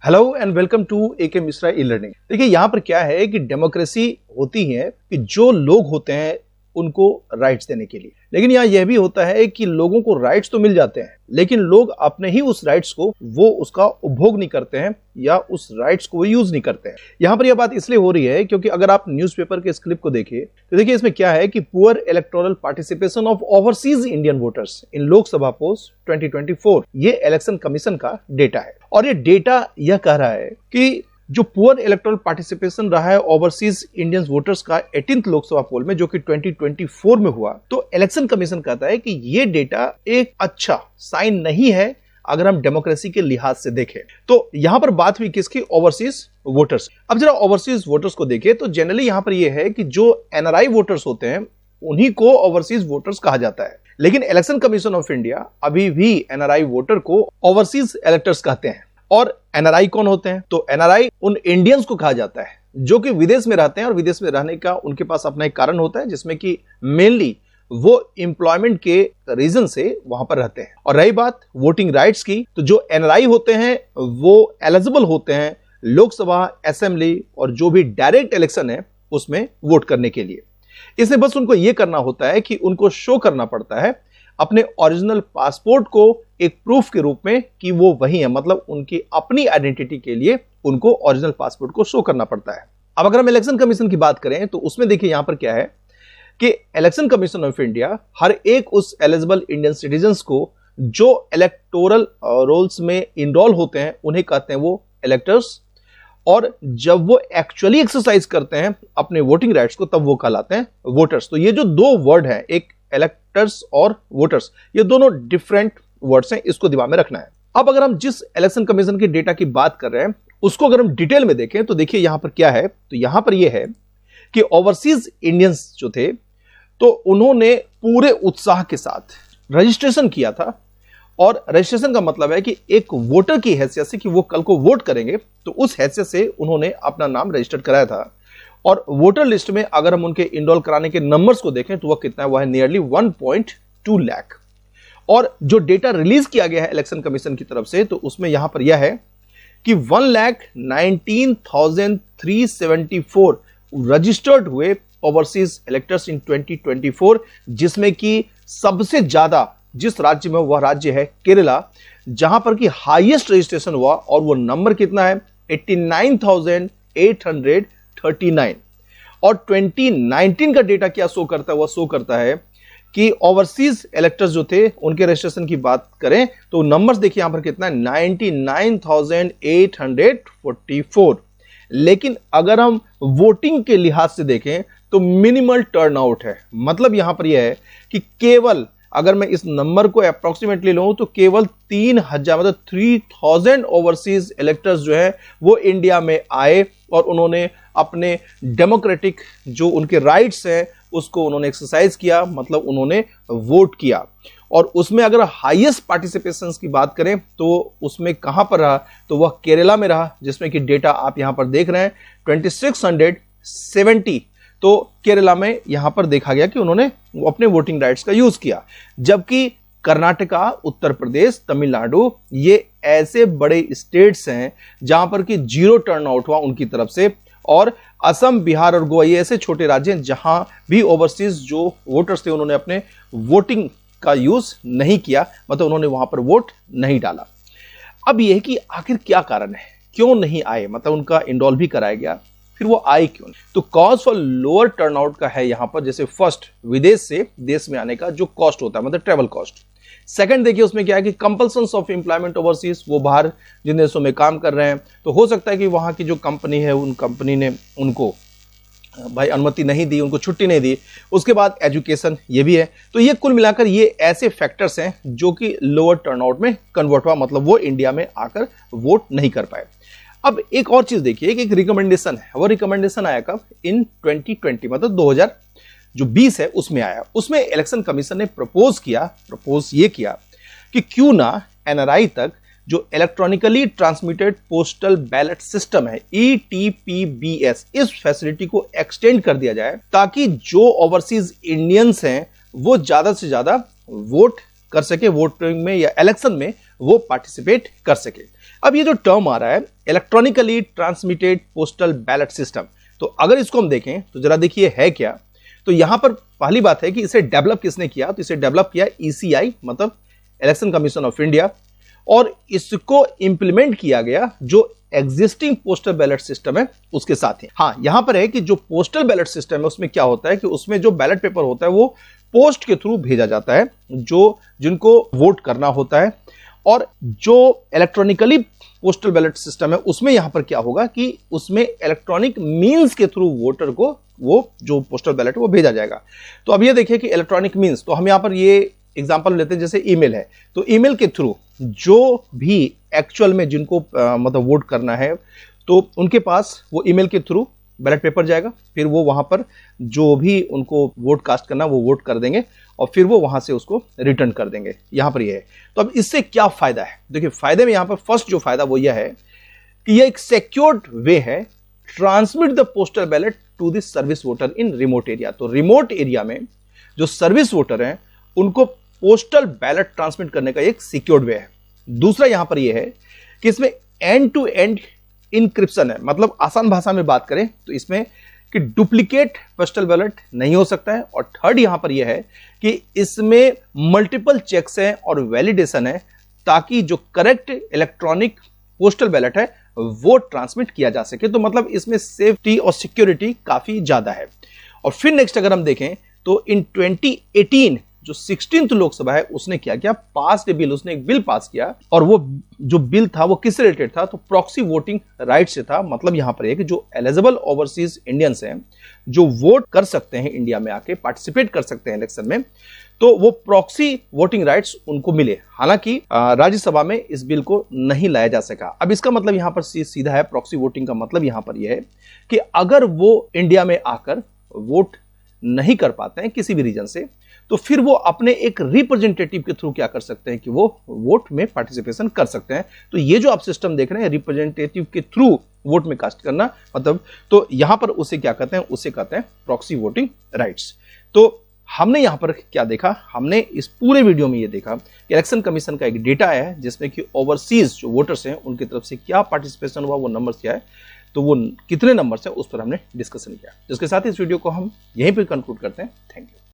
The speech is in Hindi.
Hello and welcome to AK Mishra e learning. देखिए यहाँ पर क्या है कि डेमोक्रेसी होती है कि जो लोग होते हैं उनको राइट्स देने के लिए, लेकिन यहाँ यह भी होता है कि लोगों को राइट्स तो मिल जाते हैं लेकिन लोग अपने ही उस राइट्स को वो उसका उपभोग नहीं करते हैं या उस राइट्स को वो यूज नहीं करते हैं। यहाँ पर यह बात इसलिए हो रही है क्योंकि अगर आप न्यूज़पेपर के इस क्लिप को देखिए तो देखिए इसमें क्या है कि poor electoral participation of overseas Indian voters in Lok Sabha post 2024 ये इलेक्शन कमीशन का डेटा है। और ये डेटा यह कह रहा है कि जो पुअर इलेक्टोरल पार्टिसिपेशन रहा है ओवरसीज इंडियन वोटर्स का 18th लोकसभा पोल में जो कि 2024 में हुआ, तो इलेक्शन कमीशन कहता है कि ये डेटा एक अच्छा साइन नहीं है अगर हम डेमोक्रेसी के लिहाज से देखें। तो यहां पर बात हुई किसकी? Overseas voters. अब जरा ओवरसीज वोटर्स को देखें तो जनरली यहां पर यह है कि जो एनआरआई वोटर्स होते हैं उन्हीं को ओवरसीज वोटर्स कहा जाता है, लेकिन इलेक्शन कमीशन ऑफ इंडिया अभी भी एनआरआई वोटर को ओवरसीज इलेक्टर्स कहते हैं। और एनआरआई कौन होते हैं? तो एनआरआई उन इंडियंस को कहा जाता है जो कि विदेश में रहते हैं और विदेश में रहने का उनके पास अपना एक कारण होता है जिसमें कि मेनली वो एम्प्लॉयमेंट के रीजन से वहां पर रहते हैं। और रही बात वोटिंग राइट्स की, तो जो एनआरआई होते हैं वो एलिजिबल होते हैं लोकसभा, असेंबली और जो भी डायरेक्ट इलेक्शन है उसमें वोट करने के लिए। इसलिए बस उनको यह करना होता है कि उनको शो करना पड़ता है अपने ओरिजिनल पासपोर्ट को एक प्रूफ के रूप में कि वो वही है, मतलब उनकी अपनी आइडेंटिटी के लिए उनको ओरिजिनल पासपोर्ट को शो करना पड़ता है। अब अगर हम इलेक्शन कमीशन की बात करें तो उसमें देखिए यहां पर क्या है कि इलेक्शन कमीशन ऑफ इंडिया हर एक उस एलिजिबल इंडियन सिटीजन्स को जो इलेक्टोरल रोल्स में इनरोल होते हैं उन्हें कहते हैं वो इलेक्टर्स, और जब वो एक्चुअली एक्सरसाइज करते हैं अपने वोटिंग राइट्स को तब वो कहलाते हैं वोटर्स। तो ये जो दो वर्ड है, एक इलेक्टर्स और वोटर्स, ये दोनों डिफरेंट वर्ड्स हैं, इसको दिमाग में रखना है। अब अगर हम जिस इलेक्शन कमीशन के डेटा की बात कर रहे हैं उसको अगर हम डिटेल में देखें तो देखिए यहां पर क्या है। तो यहां पर यह है कि ओवरसीज इंडियंस जो थे तो उन्होंने पूरे उत्साह के साथ रजिस्ट्रेशन किया था। और रजिस्ट्रेशन का मतलब है कि एक वोटर की हैसियत से कि वो कल को वोट करेंगे तो उस हैसियत से उन्होंने अपना नाम रजिस्टर्ड कराया था। और वोटर लिस्ट में अगर हम उनके इनरोल कराने के नंबर्स को देखें तो वह कितना है? वह है नियरली 1.2 लाख। और जो डेटा रिलीज किया गया है इलेक्शन कमीशन की तरफ से तो उसमें यहां पर यह है कि 1,19,374 रजिस्टर्ड हुए ओवरसीज इलेक्टर्स इन 2024, जिसमें कि सबसे ज्यादा जिस राज्य में वह राज्य है केरला, जहां पर कि हाईएस्ट रजिस्ट्रेशन हुआ और वो नंबर कितना है? 89,839। और 2019 का डेटा क्या शो करता है? वह शो करता है कि ओवरसीज इलेक्टर्स जो थे उनके रजिस्ट्रेशन की बात करें तो नंबर्स देखिए यहां पर कितना है? 99,844। लेकिन अगर हम वोटिंग के लिहाज से देखें तो मिनिमल टर्नआउट है। मतलब यहां पर यह है कि केवल अगर मैं इस नंबर को अप्रोक्सीमेटली लूं तो केवल 3,000 मतलब 3,000 ओवरसीज इलेक्टर्स जो है वो इंडिया में आए और उन्होंने अपने डेमोक्रेटिक जो उनके राइट्स हैं उसको उन्होंने एक्सरसाइज किया, मतलब उन्होंने वोट किया। और उसमें अगर हाईएस्ट पार्टिसिपेशन की बात करें तो उसमें कहां पर रहा? तो वह केरला में रहा, जिसमें कि डेटा आप यहां पर देख रहे हैं 2670। तो केरला में यहां पर देखा गया कि उन्होंने अपने वोटिंग राइट्स का यूज किया। जबकि कर्नाटका, उत्तर प्रदेश, तमिलनाडु ये ऐसे बड़े स्टेट्स हैं जहां पर कि जीरो टर्नआउट हुआ उनकी तरफ से। और असम, बिहार और गोवा ये ऐसे छोटे राज्य हैं जहां भी ओवरसीज जो वोटर्स थे उन्होंने अपने वोटिंग का यूज नहीं किया, मतलब उन्होंने वहां पर वोट नहीं डाला। अब यह है कि आखिर क्या कारण है, क्यों नहीं आए, मतलब उनका इनरोल भी कराया गया फिर वो आए क्यों? तो कॉज फॉर लोअर टर्नआउट का है यहां पर, जैसे फर्स्ट विदेश से देश में आने का जो कॉस्ट होता है, मतलब ट्रेवल कॉस्ट। सेकंड देखिए उसमें क्या है कि कंपल्सन्स ऑफ एम्प्लॉयमेंट ओवरसीज, वो बाहर जिन देशों में काम कर रहे हैं तो हो सकता है कि वहां की जो कंपनी है उन कंपनी ने उनको भाई अनुमति नहीं दी, उनको छुट्टी नहीं दी। उसके बाद एजुकेशन ये भी है। तो ये कुल मिलाकर ये ऐसे फैक्टर्स हैं जो कि लोअर टर्नआउट में कन्वर्ट हुआ, मतलब वो इंडिया में आकर वोट नहीं कर पाए। अब एक और चीज देखिए कि एक रिकमेंडेशन है, वो रिकमेंडेशन आया कब? इन 2020, मतलब 2020 है उसमें आया। उसमें इलेक्शन कमीशन ने प्रपोज ये किया कि क्यों ना एनआरआई तक जो electronically transmitted postal ballot system है ETPBS, इस फैसिलिटी को एक्सटेंड कर दिया जाए ताकि जो ओवरसीज इंडियंस हैं वो ज्यादा से ज्यादा वोट कर सके, वोटिंग में या इलेक्शन में वो पार्टिसिपेट कर सके। अब ये जो टर्म आ रहा है electronically transmitted postal ballot system, तो अगर इसको हम देखें तो जरा देखिए है क्या। तो यहां पर पहली बात है कि इसे डेवलप किसने किया, तो इसे डेवलप किया ECI मतलब इलेक्शन कमीशन ऑफ इंडिया, और इसको इंप्लीमेंट किया गया जो एग्जिस्टिंग पोस्टल बैलेट सिस्टम है उसके साथ ही। हाँ, यहां पर है कि जो पोस्टल बैलेट सिस्टम है उसमें क्या होता है कि उसमें जो बैलेट पेपर होता है वो पोस्ट के थ्रू भेजा जाता है जो जिनको वोट करना होता है, और जो इलेक्ट्रॉनिकली पोस्टल बैलेट सिस्टम है उसमें यहां पर क्या होगा कि उसमें इलेक्ट्रॉनिक मींस के थ्रू वोटर को वो जो पोस्टल बैलेट है वो भेजा जाएगा। तो अब ये देखिए कि इलेक्ट्रॉनिक मींस, तो हम यहां पर ये एग्जांपल लेते हैं, जैसे ईमेल है, तो ईमेल के थ्रू जो भी एक्चुअल में जिनको मतलब वोट करना है तो उनके पास वो ईमेल के थ्रू बैलेट पेपर जाएगा, फिर वो वहां पर जो भी उनको वोट कास्ट करना वो वोट कर देंगे और फिर वो वहां से उसको रिटर्न कर देंगे। यहां पर ये है। तो अब इससे क्या फायदा है, देखिए फायदे में यहां पर फर्स्ट जो फायदा वो यह है कि यह एक सिक्योर्ड वे है transmit the postal ballot to the service voter in remote area. तो रिमोट एरिया में जो सर्विस वोटर हैं उनको पोस्टल बैलेट ट्रांसमिट करने का एक सिक्योर्ड वे है। दूसरा यहां पर यह है कि इसमें एंड टू एंड इंक्रिप्शन है, मतलब आसान भाषा में बात करें तो इसमें कि डुप्लीकेट पोस्टल बैलेट नहीं हो सकता है। और थर्ड यहां पर यह है कि इसमें मल्टीपल चेक्स हैं और वैलिडेशन है ताकि जो करेक्ट इलेक्ट्रॉनिक पोस्टल बैलेट है वो ट्रांसमिट किया जा सके। तो मतलब इसमें सेफ्टी और सिक्योरिटी काफी ज्यादा है। और फिर नेक्स्ट अगर हम देखें तो इन 2018 जो 16th लोकसभा है उसने क्या किया, पास्ड बिल, उसने एक बिल पास किया, और वो जो बिल था वो किससे रिलेटेड था, तो प्रॉक्सी वोटिंग राइट से था। मतलब यहां पर है कि जो एलिजिबल ओवरसीज इंडियंस हैं जो वोट कर सकते हैं इंडिया में आके पार्टिसिपेट कर सकते हैं इलेक्शन में, तो वो प्रॉक्सी वोटिंग राइट्स उनको मिले। हालांकि राज्यसभा में इस बिल को नहीं लाया जा सका। अब इसका मतलब यहां पर सीधा है, प्रॉक्सी वोटिंग का मतलब यहां पर यह है कि अगर वो इंडिया में आकर वोट नहीं कर पाते हैं किसी भी रीजन से, तो फिर वो अपने एक रिप्रेजेंटेटिव के थ्रू क्या कर सकते हैं कि वो वोट में पार्टिसिपेशन कर सकते हैं। तो ये जो आप सिस्टम देख रहे हैं रिप्रेजेंटेटिव के थ्रू वोट में कास्ट करना, मतलब तो यहां पर उसे क्या कहते हैं, उसे कहते हैं प्रॉक्सी वोटिंग राइट्स। तो हमने यहां पर क्या देखा, हमने इस पूरे वीडियो में ये देखा कि इलेक्शन कमीशन का एक डेटा है जिसमें कि ओवरसीज जो वोटर्स हैं उनकी तरफ से क्या पार्टिसिपेशन हुआ, वो नंबर क्या है, तो वो कितने नंबर्स हैं उस पर हमने डिस्कशन किया। जिसके साथ इस वीडियो को हम यहीं पर कंक्लूड करते हैं। Thank you.